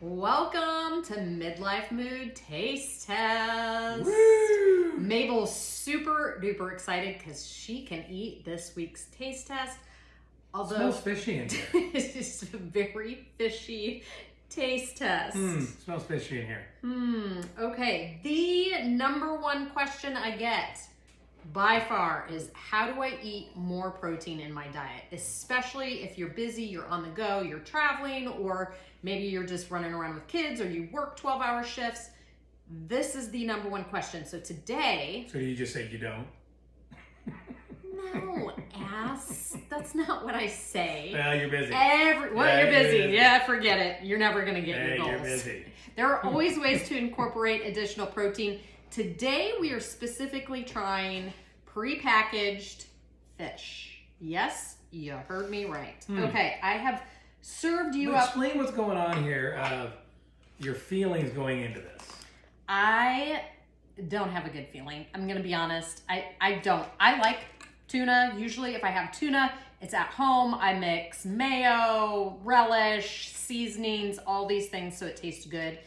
Welcome to Midlife Mood Taste Test. Woo! Mabel's super duper excited because she can eat this week's taste test. Although Smells fishy in here. it's a very fishy taste test. Smells fishy in here. Okay, the number one question I get by far is how do I eat more protein in my diet? Especially if you're busy, you're on the go, you're traveling, or maybe you're just running around with kids or you work 12-hour shifts. This is the number one question. So today... So you just say you don't? No, ass. That's not what I say. Well, you're busy. You're busy. Yeah, forget it. You're never going to get your goals. You're busy. There are always ways to incorporate additional protein. Today, we are specifically trying prepackaged fish. Yes, you heard me right. Okay, I have served you up. Explain what's going on here of your feelings going into this. I don't have a good feeling. I'm going to be honest. I don't. I like tuna. Usually if I have tuna, it's at home. I mix mayo, relish, seasonings, all these things so it tastes good.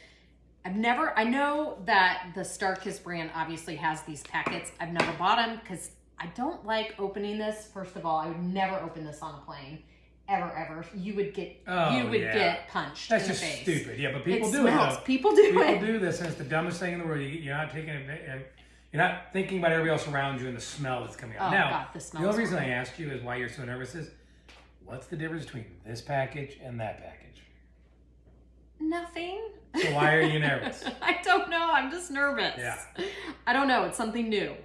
I know that the Starkist brand obviously has these packets. I've never bought them because I don't like opening this. First of all, I would never open this on a plane. Ever. You would get get punched That's in the just face. stupid. Yeah, but people do smells. it. Though. People do it. People do this, and it's the dumbest thing in the world. You're not taking it. You're not thinking about everybody else around you and the smell that's coming out. Oh, Now, God, the smell the only is reason horrible. I asked you is why you're so nervous is, what's the difference between this package and that package? Nothing. So why are you nervous? I don't know. I'm just nervous. Yeah. I don't know. It's something new.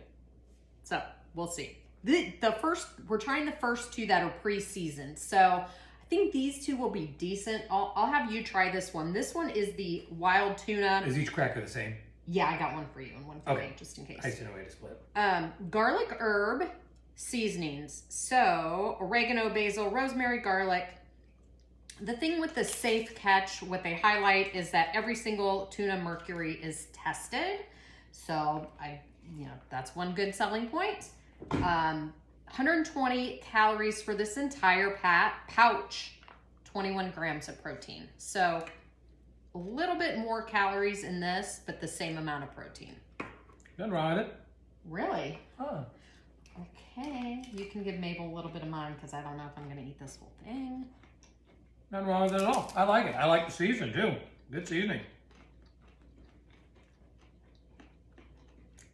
So we'll see. We're trying the first two that are pre-seasoned. So I think these two will be decent. I'll have you try this one. This one is the wild tuna. Is each cracker the same? Yeah, I got one for you and one for Okay. me, just in case. I see no way to split. Garlic herb seasonings. So oregano, basil, rosemary, garlic. The thing with the safe catch, what they highlight is that every single tuna mercury is tested. So that's one good selling point. 120 calories for this entire pouch, 21 grams of protein. So a little bit more calories in this, but the same amount of protein. Nothing wrong with it. Really? Huh. Okay. You can give Mabel a little bit of mine because I don't know if I'm going to eat this whole thing. Nothing wrong with it at all. I like it. I like the season too. Good seasoning.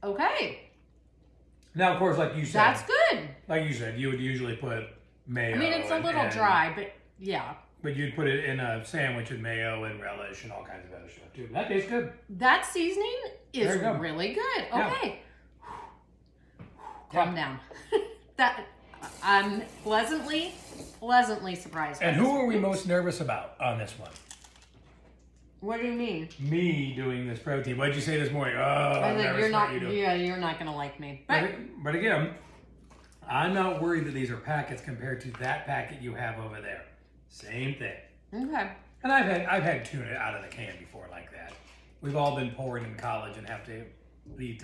Okay. Now, of course, like you said. That's good. Like you said, you would usually put mayo. I mean, it's a little dry, but yeah. But you'd put it in a sandwich with mayo and relish and all kinds of other stuff too. That tastes good. That seasoning is There you go. really good. Yeah. Okay. Calm down. I'm pleasantly surprised. And by who this. are we most nervous about on this one? What do you mean? Me doing this protein. What did you say this morning? Oh, I I'm think nervous you're not. about you doing. Yeah, you're not gonna like me. But But again, I'm not worried that these are packets compared to that packet you have over there. Same thing. okay. And I've had tuna out of the can before like that. We've all been poor in college and have to eat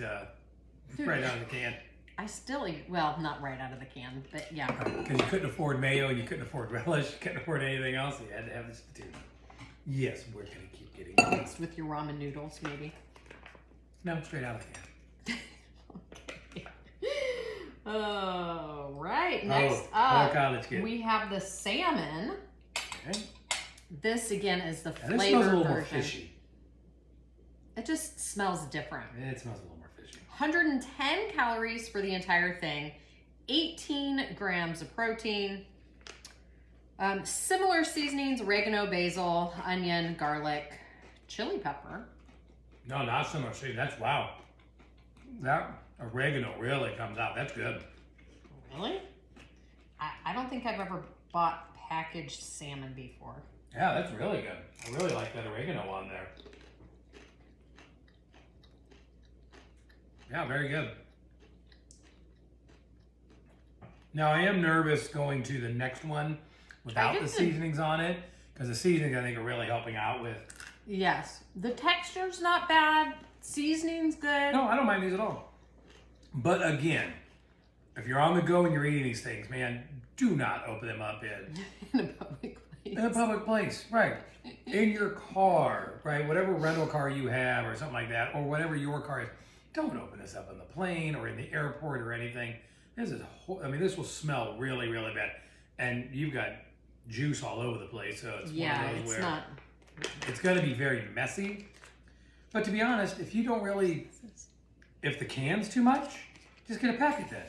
right out of the can. I still eat. Well, not right out of the can, but yeah. Because you couldn't afford mayo and you couldn't afford relish, you couldn't afford anything else. You had to have this tuna. Yes, we're gonna keep getting it. Mixed with your ramen noodles, maybe. No, straight out of the can. All right. Next Oh, up, college kid. we have the salmon. Okay. This again is the And this flavor smells a little version. more fishy. It just smells different. It smells a little more fishy. 110 calories for the entire thing, 18 grams of protein. Similar seasonings: oregano, basil, onion, garlic, chili pepper. No, not so much. See, that's wow. That oregano really comes out. That's good. Really? I don't think I've ever bought packaged salmon before. Yeah, that's really good. I really like that oregano on there. Yeah, very good. Now, I am nervous going to the next one without the seasonings on it, because the seasonings I think are really helping out with. Yes. The texture's not bad. Seasoning's good. No, I don't mind these at all. But again, if you're on the go and you're eating these things, man, do not open them up in In a public In a public place, right. In your car, right? Whatever rental car you have or something like that, or whatever your car is. Don't open this up on the plane or in the airport or anything. This is, this will smell really, really bad. And you've got juice all over the place, so it's one of those where it's going to be very messy. But to be honest, if the can's too much, just get a packet then.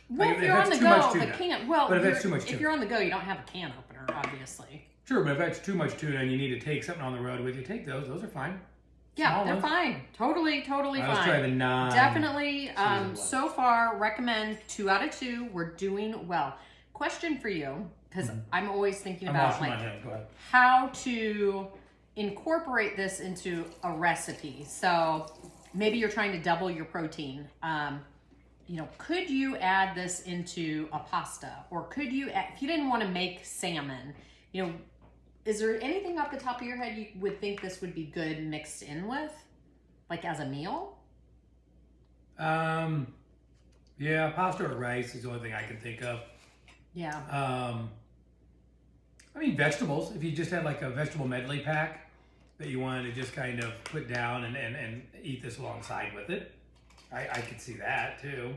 Well, if you're on the go, the can. Well, but if you're on the go, you don't have a can opener, obviously. Sure, but if that's too much tuna and you need to take something on the road with you, take those. Those are fine. Yeah, they're fine. Totally fine. Let's try the non. Definitely. So far, recommend 2 out of 2. We're doing well. Question for you, because I'm always thinking about how to incorporate this into a recipe. So maybe you're trying to double your protein. Could you add this into a pasta, or could you, if you didn't want to make salmon, is there anything off the top of your head you would think this would be good mixed in with, like as a meal? Yeah, pasta or rice is the only thing I can think of. Yeah. Vegetables. If you just had like a vegetable medley pack that you wanted to just kind of put down and eat this alongside with it, I could see that too.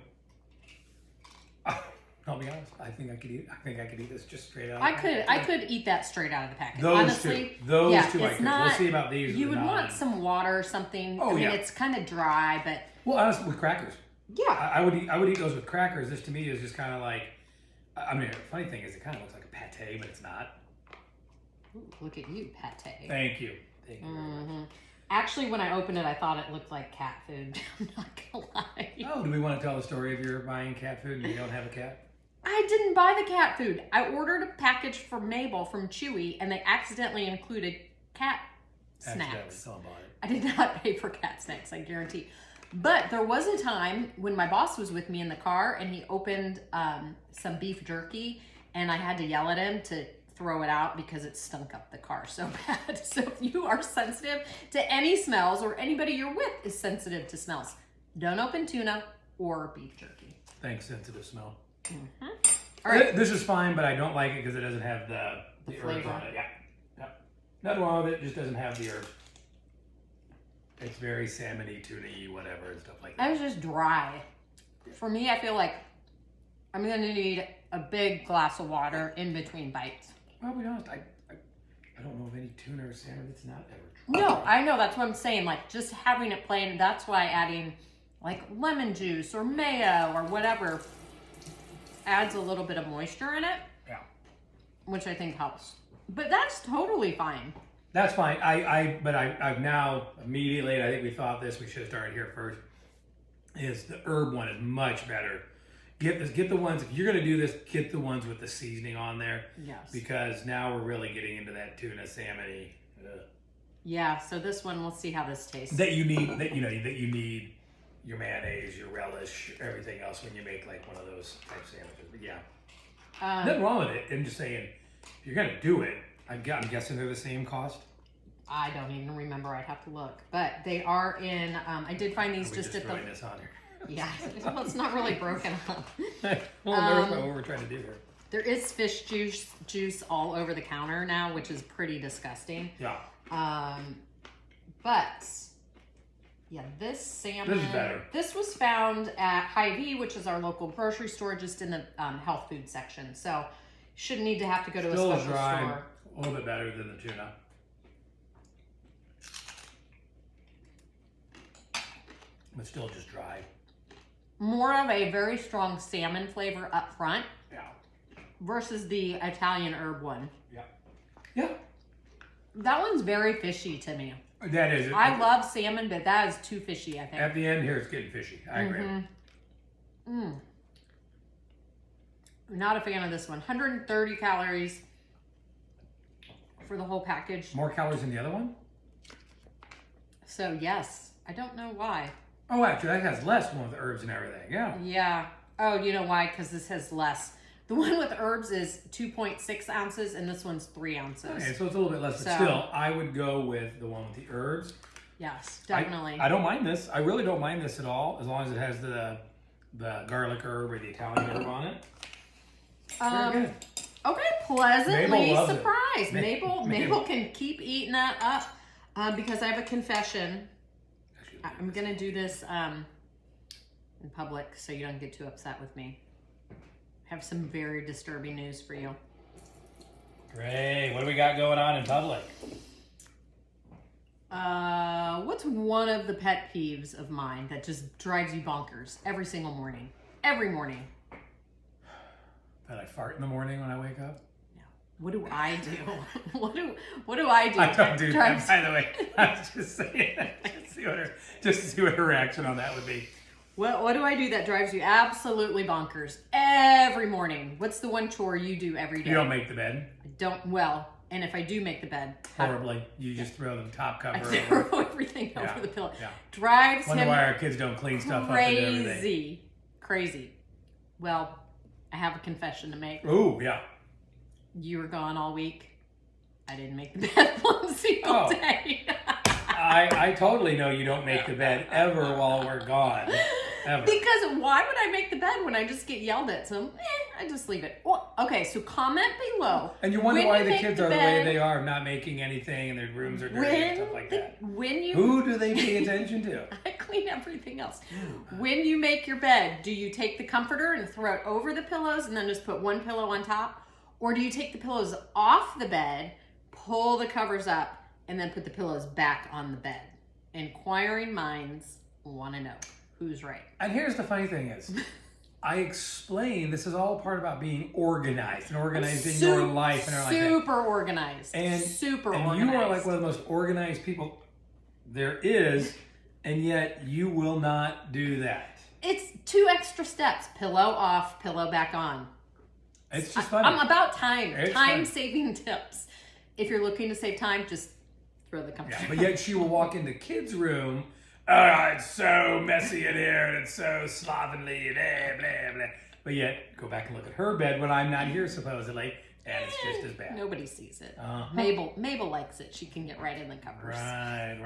I'll be honest. I think I could eat this just straight out. I could eat that straight out of the packet. Those honestly, two I could. We'll see about these. You would want some water or something. Oh, it's kind of dry, but honestly, with crackers. Yeah, I would eat those with crackers. This to me is just kind of like. The funny thing is, it kind of looks like a pate, but it's not. Ooh, look at you, pate. Thank you. Thank you. Mm-hmm. Actually, when I opened it, I thought it looked like cat food. I'm not gonna lie. Oh, do we want to tell the story of your buying cat food and you don't have a cat? I didn't buy the cat food. I ordered a package for Mabel from Chewy, and they accidentally included cat snacks. I did not pay for cat snacks, I guarantee. But there was a time when my boss was with me in the car, and he opened some beef jerky, and I had to yell at him to throw it out because it stunk up the car so bad. So if you are sensitive to any smells, or anybody you're with is sensitive to smells, don't open tuna or beef jerky. Thanks, sensitive smell. Mm-hmm. All right. This is fine, but I don't like it because it doesn't have the herbs on it. Yeah. Nothing wrong with it, just doesn't have the herbs. It's very salmon-y, tuna-y, whatever, and stuff like that. It's just dry. For me, I feel like I'm going to need a big glass of water in between bites. Well, to be honest, I don't know of any tuna or salmon that's not ever dry. No, I know. That's what I'm saying. Like, just having it plain, that's why adding, like, lemon juice or mayo or whatever adds a little bit of moisture in it. Yeah. Which I think helps. But that's totally fine. That's fine. But I've now immediately, I think we thought this, we should have started here first, is the herb one is much better. Get the ones, if you're going to do this, get the ones with the seasoning on there. Yes. Because now we're really getting into that tuna salmon-y. Yeah, so this one, we'll see how this tastes. That you need your mayonnaise, your relish, everything else when you make like one of those type sandwiches. But yeah. Nothing wrong with it. I'm just saying, if you're going to do it, I'm guessing they're the same cost. I don't even remember. I'd have to look. But they are in, I did find these just at the... this on here? Yeah, well, it's not really broken up. Well, there's what we're trying to do here. There is fish juice all over the counter now, which is pretty disgusting. Yeah. But yeah, this salmon. This is better. This was found at Hy-Vee, which is our local grocery store, just in the health food section. So shouldn't need to have to go to a special store. A little bit better than the tuna. But still just dry. More of a very strong salmon flavor up front. Yeah. Versus the Italian herb one. Yeah. Yeah. That one's very fishy to me. That is. I love salmon, but that is too fishy, I think. At the end here, it's getting fishy. I agree. Not a fan of this one. 130 calories for the whole package. More calories than the other one? So, yes. I don't know why. Oh, actually, that has less one with herbs and everything. Yeah. Yeah. Oh, you know why? Because this has less. The one with herbs is 2.6 ounces, and this one's 3 ounces. Okay, so it's a little bit less, but still, I would go with the one with the herbs. Yes, definitely. I don't mind this. I really don't mind this at all, as long as it has the garlic herb or the Italian herb on it. Very good. Okay, pleasantly Mabel loves it. surprised. Mabel- Mabel can keep eating that up because I have a confession. I'm gonna do this in public so you don't get too upset with me. I have some very disturbing news for you. Great. What do we got going on in public? What's one of the pet peeves of mine that just drives you bonkers every single morning? Every morning. That I fart in the morning when I wake up? No. What do I do? what do I do? I don't do that, Drives- by the way. I was just saying that. Just to see what her reaction on that would be. What do I do that drives you absolutely bonkers every morning? What's the one chore you do every day? You don't make the bed? I don't. Well, and if I do make the bed, Horribly. You just throw the top I cover throw over. everything Yeah, over the pillow. yeah. Drives Wonder him why our kids don't clean stuff up and everything. Crazy. Well, I have a confession to make. Ooh, yeah. You were gone all week. I didn't make the bed one single day. I totally know you don't make the bed ever while we're gone. Ever. Because why would I make the bed when I just get yelled at? So I just leave it. Well, okay, so comment below. And you wonder when why you the make kids the are the bed, way they are, not making anything, and their rooms are dirty and stuff like that. When you Who do they pay attention to? I clean everything else. When you make your bed, do you take the comforter and throw it over the pillows and then just put one pillow on top? Or do you take the pillows off the bed, pull the covers up, and then put the pillows back on the bed? Inquiring minds want to know who's right. And here's the funny thing is, I explain this is all part about being organized and organizing your life and everything like that. Super organized. And super and organized. you are like one of the most organized people there is, and yet you will not do that. It's 2 extra steps. Pillow off, pillow back on. It's just funny. I'm about time. It's Time funny. saving tips. If you're looking to save time, just throw the comforter. Yeah, but yet she will walk into kids' room. Oh, it's so messy in here, and it's so slovenly, blah, blah, blah. But yet, go back and look at her bed when I'm not here, supposedly, and it's just as bad. Nobody sees it. Uh-huh. Mabel likes it. She can get right in the covers. Right.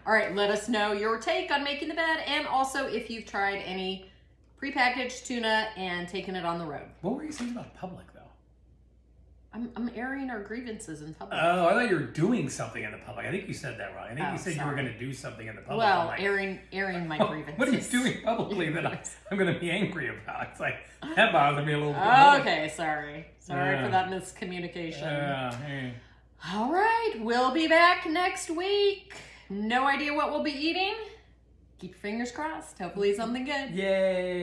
All right, let us know your take on making the bed, and also if you've tried any prepackaged tuna and taken it on the road. What were you saying about public, though? I'm airing our grievances in public. Oh, I thought you were doing something in the public. I think you said that wrong. I think Oh, you said you were sorry. going to do something in the public. Well, I'm like, airing my grievances. what are you doing publicly that I'm going to be angry about? It's like, that bothers me a little bit more. Okay, sorry for that miscommunication. Hey. All right, we'll be back next week. No idea what we'll be eating. Keep your fingers crossed. Hopefully something good. Yay.